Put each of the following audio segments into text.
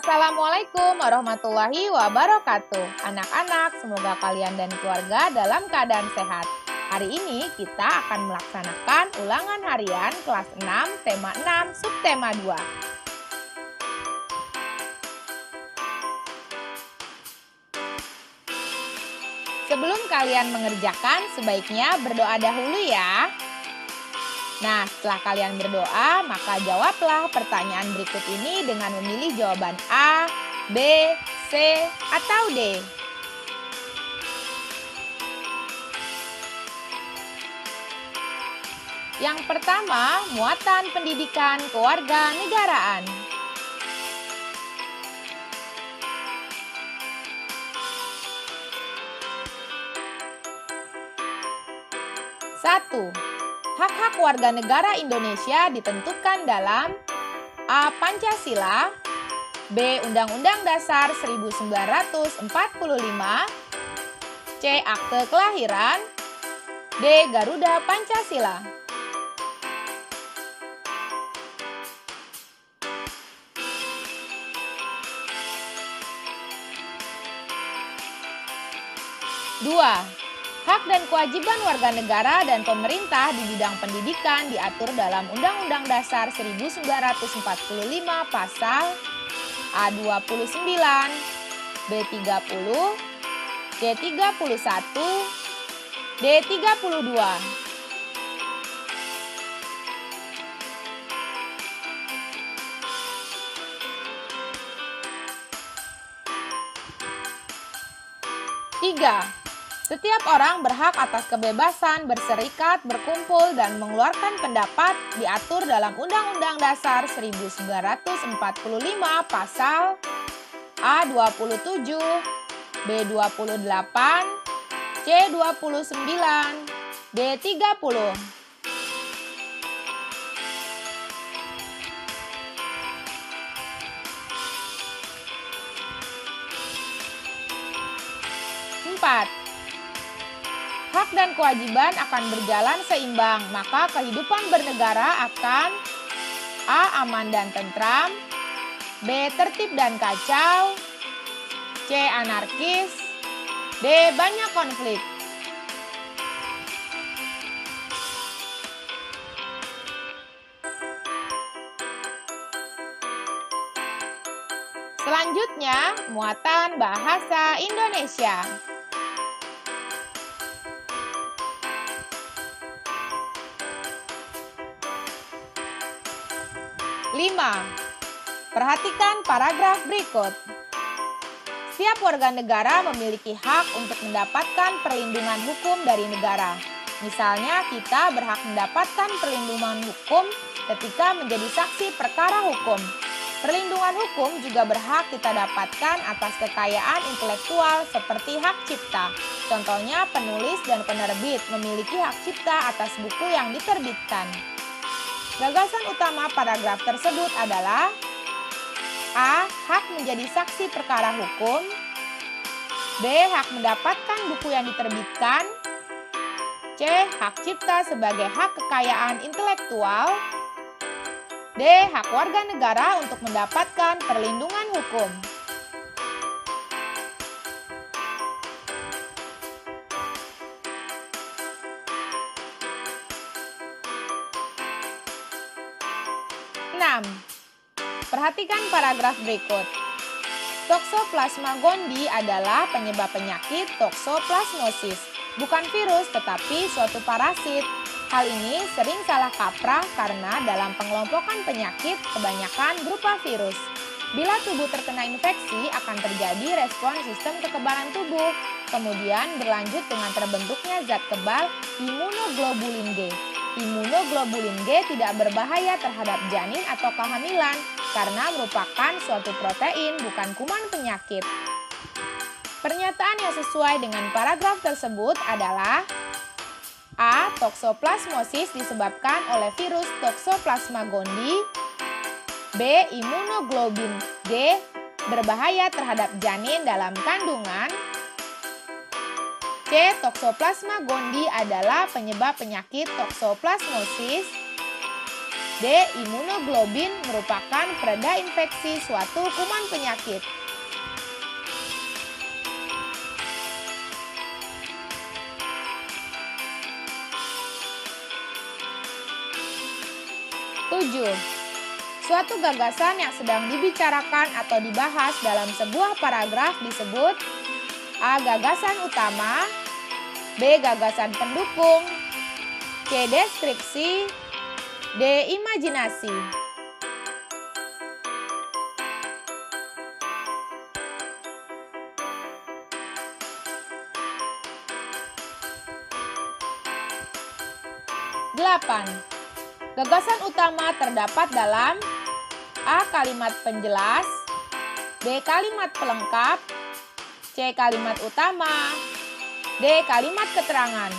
Assalamualaikum warahmatullahi wabarakatuh. Anak-anak, semoga kalian dan keluarga dalam keadaan sehat. Hari ini kita akan melaksanakan ulangan harian kelas 6, tema 6, subtema 2. Sebelum kalian mengerjakan, sebaiknya berdoa dahulu ya. Nah, setelah kalian berdoa, maka jawablah pertanyaan berikut ini dengan memilih jawaban A, B, C, atau D. Yang pertama, muatan pendidikan kewarganegaraan. Satu. Hak-hak warga negara Indonesia ditentukan dalam A. Pancasila, B. Undang-Undang Dasar 1945, C. Akte Kelahiran, D. Garuda Pancasila. Dua. Hak dan kewajiban warga negara dan pemerintah di bidang pendidikan diatur dalam Undang-Undang Dasar 1945 pasal A29, B30, C31, D32. Tiga. Setiap orang berhak atas kebebasan berserikat, berkumpul, dan mengeluarkan pendapat diatur dalam Undang-Undang Dasar 1945 pasal A27, B28, C29, D30. Empat. Hak dan kewajiban akan berjalan seimbang, maka kehidupan bernegara akan A. Aman dan tentram, B. Tertib dan kacau, C. Anarkis, D. Banyak konflik. Selanjutnya, muatan bahasa Indonesia. 5. Perhatikan paragraf berikut. Setiap warga negara memiliki hak untuk mendapatkan perlindungan hukum dari negara. Misalnya, kita berhak mendapatkan perlindungan hukum ketika menjadi saksi perkara hukum. Perlindungan hukum juga berhak kita dapatkan atas kekayaan intelektual seperti hak cipta. Contohnya, penulis dan penerbit memiliki hak cipta atas buku yang diterbitkan. Gagasan utama paragraf tersebut adalah A. Hak menjadi saksi perkara hukum, B. Hak mendapatkan buku yang diterbitkan, C. Hak cipta sebagai hak kekayaan intelektual, D. Hak warga negara untuk mendapatkan perlindungan hukum. Perhatikan paragraf berikut. Toxoplasma gondii adalah penyebab penyakit toksoplasmosis, bukan virus tetapi suatu parasit. Hal ini sering salah kaprah karena dalam pengelompokan penyakit kebanyakan berupa virus. Bila tubuh terkena infeksi akan terjadi respon sistem kekebalan tubuh, kemudian berlanjut dengan terbentuknya zat kebal imunoglobulin G. Imunoglobulin G tidak berbahaya terhadap janin atau kehamilan karena merupakan suatu protein bukan kuman penyakit. Pernyataan yang sesuai dengan paragraf tersebut adalah A. Toksoplasmosis disebabkan oleh virus Toxoplasma gondii, B. Imunoglobulin G berbahaya terhadap janin dalam kandungan, C. Toxoplasma gondii adalah penyebab penyakit toksoplasmosis, D. D. Imunoglobin merupakan pereda infeksi suatu kuman penyakit. Tujuh. Suatu gagasan yang sedang dibicarakan atau dibahas dalam sebuah paragraf disebut A. Gagasan utama, B. Gagasan pendukung, C. Deskripsi, D. Imajinasi. Delapan. Gagasan utama terdapat dalam A. Kalimat penjelas, B. Kalimat pelengkap, C. Kalimat utama, D. Kalimat keterangan.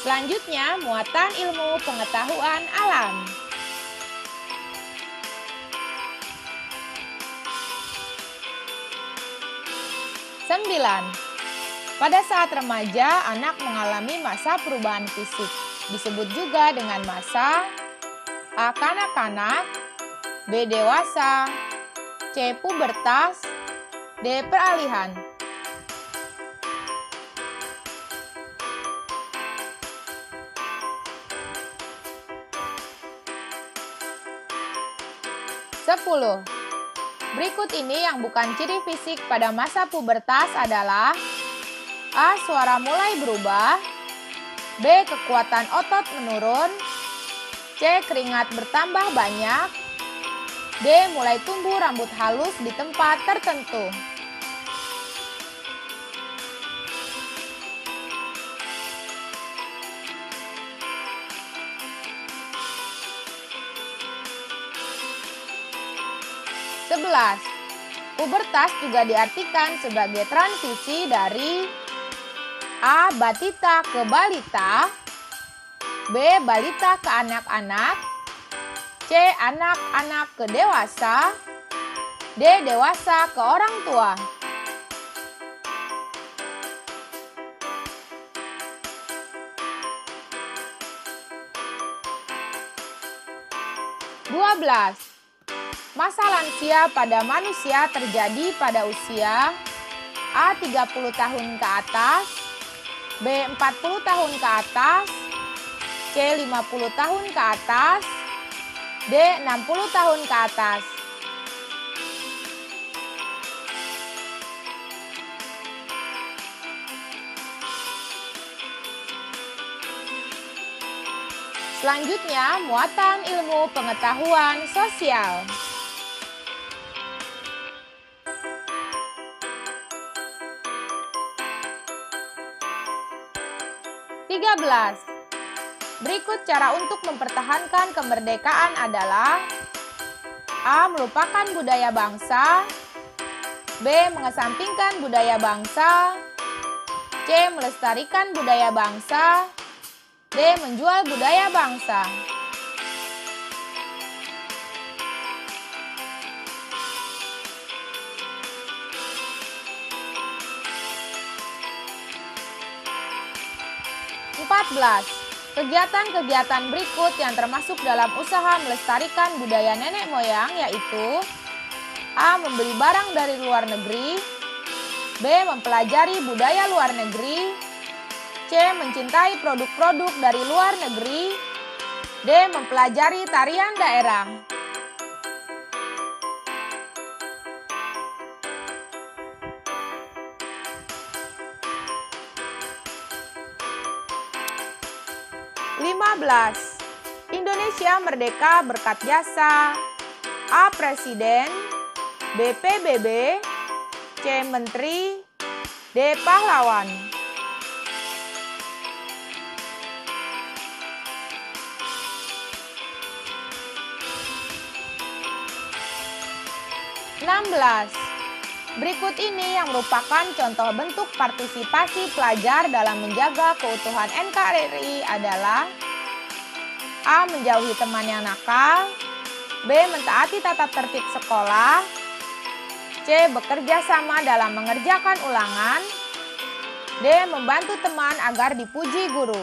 Selanjutnya, muatan ilmu pengetahuan alam. Sembilan. Pada saat remaja, anak mengalami masa perubahan fisik. Disebut juga dengan masa A. Kanak-kanak, B. Dewasa, C. Pubertas, D. Peralihan. Sepuluh. Berikut ini yang bukan ciri fisik pada masa pubertas adalah A. Suara mulai berubah, B. Kekuatan otot menurun, C. Keringat bertambah banyak, D. Mulai tumbuh rambut halus di tempat tertentu. Sebelas. Pubertas juga diartikan sebagai transisi dari A. Batita ke balita, B. Balita ke anak-anak, C. Anak-anak ke dewasa, D. Dewasa ke orang tua. Dua belas. Masa lansia pada manusia terjadi pada usia A. 30 tahun ke atas, B. 40 tahun ke atas, C. 50 tahun ke atas, D. 60 tahun ke atas. Selanjutnya, muatan ilmu pengetahuan sosial. 13. Berikut cara untuk mempertahankan kemerdekaan adalah A. Melupakan budaya bangsa, B. Mengesampingkan budaya bangsa, C. Melestarikan budaya bangsa, D. Menjual budaya bangsa. Kegiatan-kegiatan berikut yang termasuk dalam usaha melestarikan budaya nenek moyang yaitu A. Membeli barang dari luar negeri, B. Mempelajari budaya luar negeri, C. Mencintai produk-produk dari luar negeri, D. Mempelajari tarian daerah. Indonesia merdeka berkat jasa A. Presiden, B. PBB, C. Menteri, D. Pahlawan. Berikut ini yang merupakan contoh bentuk partisipasi pelajar dalam menjaga keutuhan NKRI adalah A. Menjauhi teman yang nakal, B. Mentaati tata tertib sekolah, C. C. Bekerja sama dalam mengerjakan ulangan. D. Membantu teman agar dipuji guru.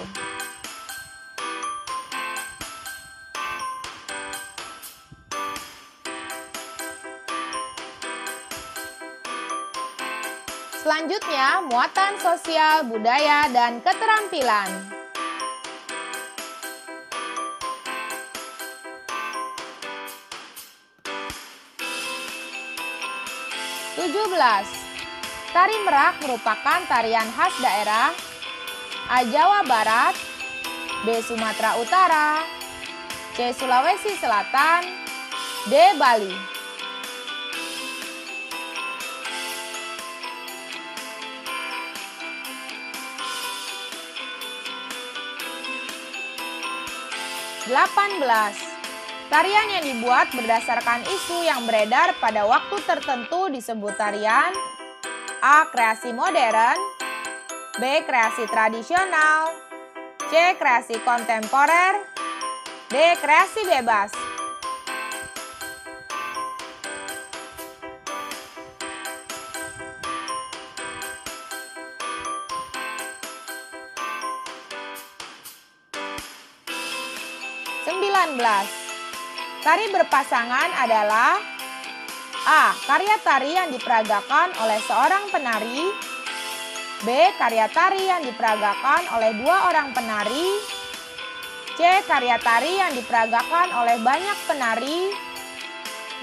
Selanjutnya, muatan sosial, budaya, dan keterampilan. 17. Tari merak merupakan tarian khas daerah A. Jawa Barat, B. Sumatera Utara, C. Sulawesi Selatan, D. Bali. Tarian yang dibuat berdasarkan isu yang beredar pada waktu tertentu disebut tarian A. Kreasi modern, B. Kreasi tradisional, C. Kreasi kontemporer, D. Kreasi bebas. Tari berpasangan adalah A. Karya tari yang diperagakan oleh seorang penari, B. Karya tari yang diperagakan oleh dua orang penari, C. Karya tari yang diperagakan oleh banyak penari,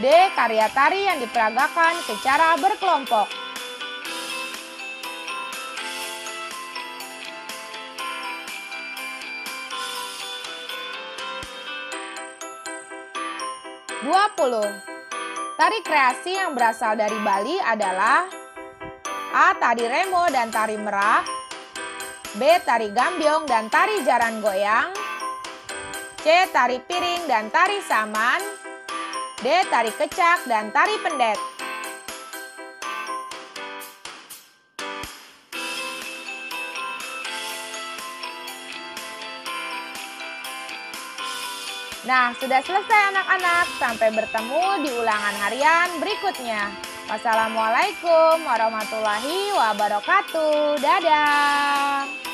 D. Karya tari yang diperagakan secara berkelompok. Tari kreasi yang berasal dari Bali adalah A. Tari remo dan tari merak, B. Tari gambyong dan tari jaran goyang, C. Tari piring dan tari saman, D. Tari kecak dan tari pendet. Nah, sudah selesai anak-anak. Sampai bertemu di ulangan harian berikutnya. Wassalamualaikum warahmatullahi wabarakatuh. Dadah.